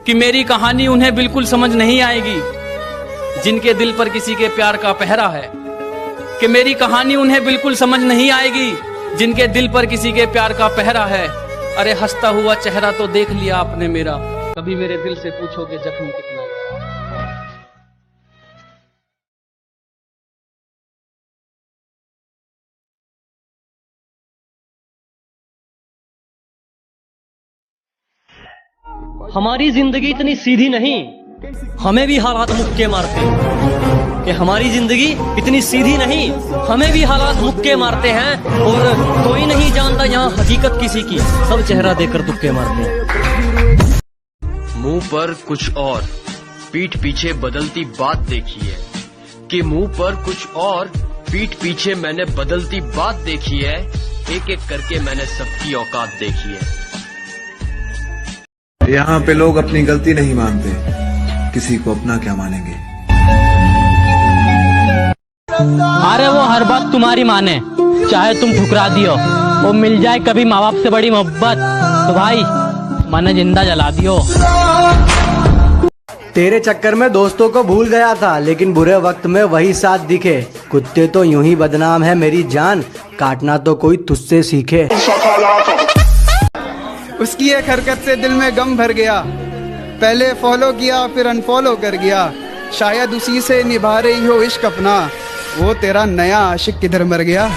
कि मेरी कहानी उन्हें बिल्कुल समझ नहीं आएगी जिनके दिल पर किसी के प्यार का पहरा है, कि मेरी कहानी उन्हें बिल्कुल समझ नहीं आएगी जिनके दिल पर किसी के प्यार का पहरा है। अरे हंसता हुआ चेहरा तो देख लिया आपने मेरा, कभी मेरे दिल से पूछोगे जख्म कितना गया। हमारी जिंदगी इतनी सीधी नहीं, हमें भी हालात मुक्के मारते हैं। कि हमारी जिंदगी इतनी सीधी नहीं, हमें भी हालात मुक्के मारते हैं। और कोई नहीं जानता यहाँ हकीकत किसी की, सब चेहरा देखकर तुक्के मारते हैं। मुंह पर कुछ और पीठ पीछे बदलती बात देखी है, कि मुंह पर कुछ और पीठ पीछे मैंने बदलती बात देखी है। एक एक करके मैंने सबकी औकात देखी है। यहाँ पे लोग अपनी गलती नहीं मानते, किसी को अपना क्या मानेंगे। अरे वो हर बात तुम्हारी माने, चाहे तुम ठुकरा दियो। वो मिल जाए कभी माँ बाप से बड़ी मोहब्बत तो भाई मैंने जिंदा जला दियो। तेरे चक्कर में दोस्तों को भूल गया था, लेकिन बुरे वक्त में वही साथ दिखे। कुत्ते तो यूं ही बदनाम है मेरी जान, काटना तो कोई तुझसे सीखे। उसकी एक हरकत से दिल में गम भर गया, पहले फॉलो किया फिर अनफॉलो कर गया। शायद उसी से निभा रही हो इश्क अपना, वो तेरा नया आशिक किधर मर गया।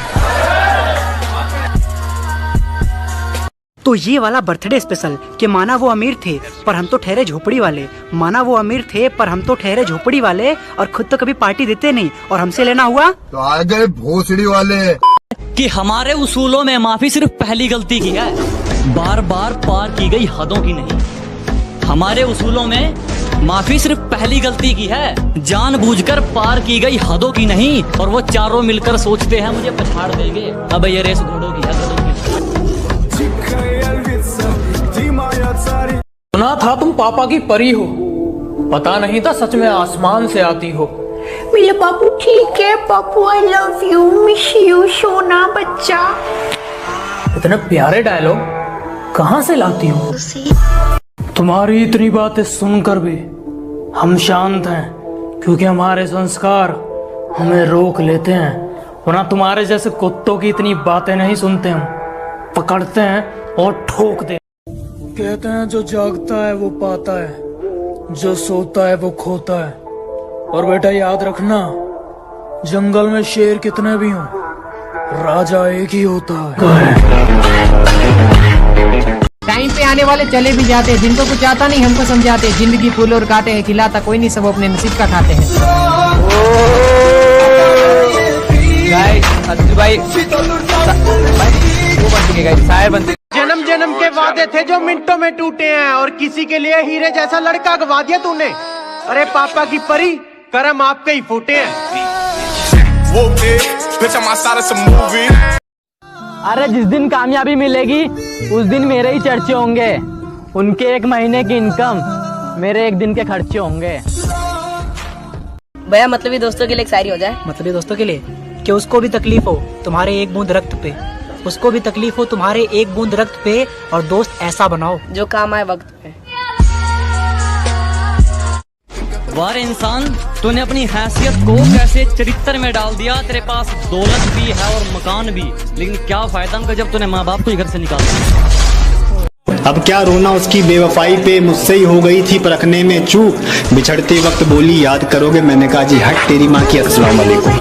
तो ये वाला बर्थडे स्पेशल कि माना वो अमीर थे पर हम तो ठहरे झोपड़ी वाले, माना वो अमीर थे पर हम तो ठहरे झोपड़ी वाले, और खुद तो कभी पार्टी देते नहीं और हमसे लेना हुआ तो आ गए भोसड़ी वाले। कि हमारे उसूलों में माफी सिर्फ पहली गलती की है, बार बार पार की गई हदों की नहीं। हमारे उसूलों में माफी सिर्फ पहली गलती की है, जानबूझकर पार की गई हदों की नहीं। और वो चारों मिलकर सोचते हैं मुझे पछाड़ देंगे, अब ये रेस घोड़ों की है। सुना था तुम पापा की परी हो, पता नहीं था सच में आसमान से आती हो। मेरे पापू ठीक है, पापू I love you, miss you सोना बच्चा। इतने प्यारे डायलॉग कहाँ से लाती हो? तुम्हारी इतनी बातें सुनकर भी हम शांत हैं, क्योंकि हमारे संस्कार हमें रोक लेते हैं। वरना तुम्हारे जैसे कुत्तों की इतनी बातें नहीं सुनते, हम पकड़ते हैं और ठोक देते। कहते हैं जो जागता है वो पाता है, जो सोता है वो खोता है। और बेटा याद रखना, जंगल में शेर कितने भी हों, राजा एक ही होता है। टाइम पे आने वाले चले भी जाते हैं, जिनको कुछ आता नहीं हमको समझाते। जिंदगी फूल और काटे हैं, खिलाता कोई नहीं, सब अपने नसीब का खाते हैं। जन्म जन्म के वादे थे जो मिनटों में टूटे हैं, और किसी के लिए हीरे जैसा लड़का गवा दिया तूने। अरे पापा की परी, करम आपके ही फूटे हैं। अरे जिस दिन कामयाबी मिलेगी उस दिन मेरे ही चर्चे होंगे। उनके एक महीने की इनकम मेरे एक दिन के खर्चे होंगे। भैया मतलबी दोस्तों के लिए एक शायरी हो जाए। मतलबी दोस्तों के लिए कि उसको भी तकलीफ हो तुम्हारे एक बूंद रक्त पे, उसको भी तकलीफ हो तुम्हारे एक बूंद रक्त पे, और दोस्त ऐसा बनाओ जो काम आए वक्त पे। वार इंसान, तूने अपनी हैसियत को कैसे चरित्र में डाल दिया। तेरे पास दौलत भी है और मकान भी, लेकिन क्या फायदा उनका जब तूने माँ बाप को घर से निकाल दिया। अब क्या रोना उसकी बेवफाई पे, मुझसे ही हो गई थी परखने में चूक। बिछड़ते वक्त बोली याद करोगे, मैंने कहा जी हट तेरी माँ की, अस्सलाम वालेकुम।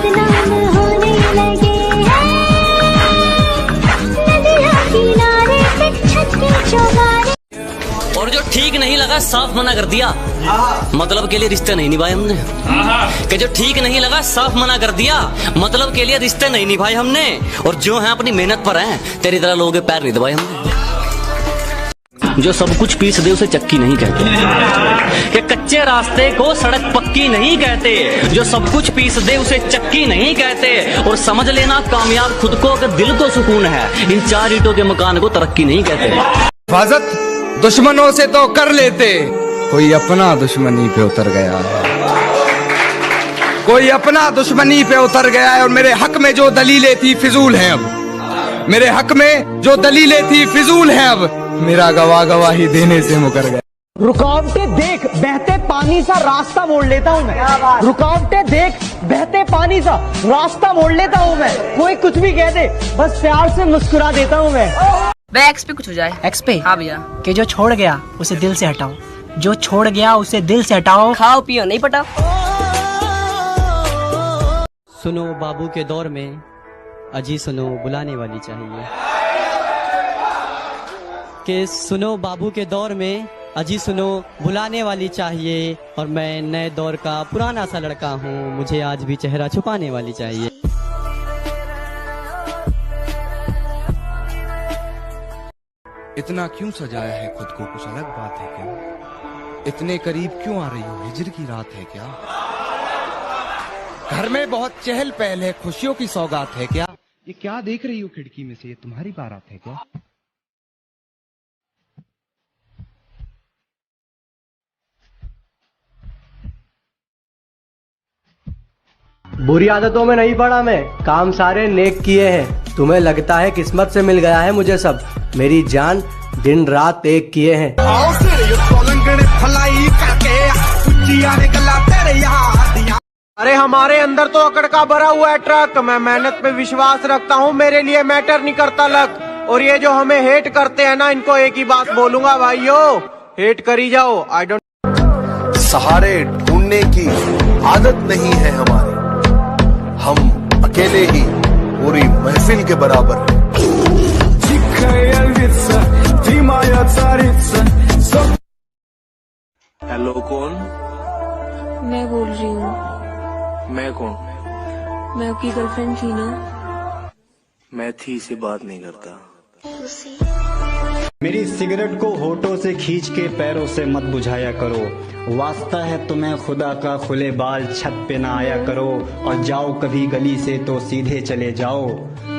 और जो ठीक नहीं लगा साफ मना कर दिया, मतलब के लिए रिश्ते नहीं निभाए हमने। कि जो ठीक नहीं लगा साफ मना कर दिया, मतलब के लिए रिश्ते नहीं निभाए हमने। और जो है अपनी मेहनत पर हैं, तेरी तरह लोगों के पैर नहीं दबाए हमने। जो सब कुछ पीस दे उसे चक्की नहीं कहते, कि कच्चे रास्ते को सड़क पक्की नहीं कहते। जो सब कुछ पीस दे उसे चक्की नहीं कहते। और समझ लेना कामयाब खुद को अगर दिल को सुकून है, इन 4 ईंटों के मकान को तरक्की नहीं कहते। हिफाजत दुश्मनों से तो कर लेते, कोई अपना दुश्मनी पे उतर गया है, कोई अपना दुश्मनी पे उतर गया है। और मेरे हक में जो दलीलें थी फिजूल हैं अब, मेरे हक में जो दलीलें थी फिजूल हैं अब। मेरा गवाही देने से मुकर गया। रुकावटें देख बहते पानी सा रास्ता मोड़ लेता हूँ मैं। रुकावटें देख बहते पानी सा रास्ता मोड़ लेता हूँ मैं। कोई कुछ भी कह दे बस प्यार से मुस्कुरा देता हूँ मैं। भाई एक्स पे कुछ हो जाए। एक्स पे? हाँ भैया। कि जो छोड़ गया उसे दिल से हटाओ, जो छोड़ गया उसे दिल से हटाओ। खाओ पियो नहीं पटा। सुनो बाबू के दौर में अजी सुनो बुलाने वाली चाहिए। कि सुनो बाबू के दौर में अजी सुनो बुलाने वाली चाहिए। और मैं नए दौर का पुराना सा लड़का हूँ, मुझे आज भी चेहरा छुपाने वाली चाहिए। इतना क्यों सजाया है खुद को, कुछ अलग बात है क्या? इतने करीब क्यों आ रही हो, हिजर की रात है क्या? घर में बहुत चहल पहल है, खुशियों की सौगात है क्या? ये क्या देख रही हो खिड़की में से, ये तुम्हारी बारात है क्या? बुरी आदतों में नहीं पड़ा मैं, काम सारे नेक किए हैं। तुम्हें लगता है किस्मत से मिल गया है मुझे सब, मेरी जान दिन रात एक किए हैं। अरे हमारे अंदर तो अकड़ का भरा हुआ है ट्रक। मैं मेहनत पे विश्वास रखता हूँ, मेरे लिए मैटर नहीं करता लक। और ये जो हमें हेट करते हैं ना, इनको एक ही बात बोलूंगा भाइयों, हेट करी जाओ। I don't. सहारे ढूंढने की आदत नहीं है हमारी, हम अकेले ही पूरी महफिल के बराबर हैं। हेलो कौन? मैं बोल रही हूँ। मैं कौन? मैं आपकी गर्लफ्रेंड थी ना? मैं थी से बात नहीं करता। मेरी सिगरेट को होठों से खींच के पैरों से मत बुझाया करो। वास्ता है तुम्हें खुदा का, खुले बाल छत पे ना आया करो। और जाओ कभी गली से तो सीधे चले जाओ,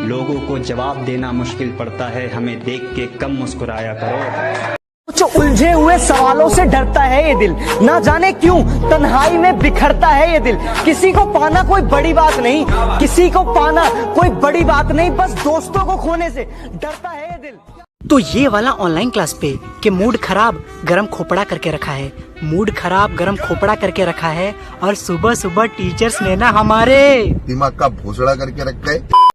लोगों को जवाब देना मुश्किल पड़ता है, हमें देख के कम मुस्कुराया करो। जो उलझे हुए सवालों से डरता है ये दिल, ना जाने क्यों तन्हाई में बिखरता है ये दिल। किसी को पाना कोई बड़ी बात नहीं, किसी को पाना कोई बड़ी बात नहीं, बस दोस्तों को खोने से डरता है ये दिल। तो ये वाला ऑनलाइन क्लास पे कि मूड खराब गरम खोपड़ा करके रखा है, मूड खराब गरम खोपड़ा करके रखा है। और सुबह सुबह टीचर्स ने ना हमारे दिमाग का भोसड़ा करके रखा है।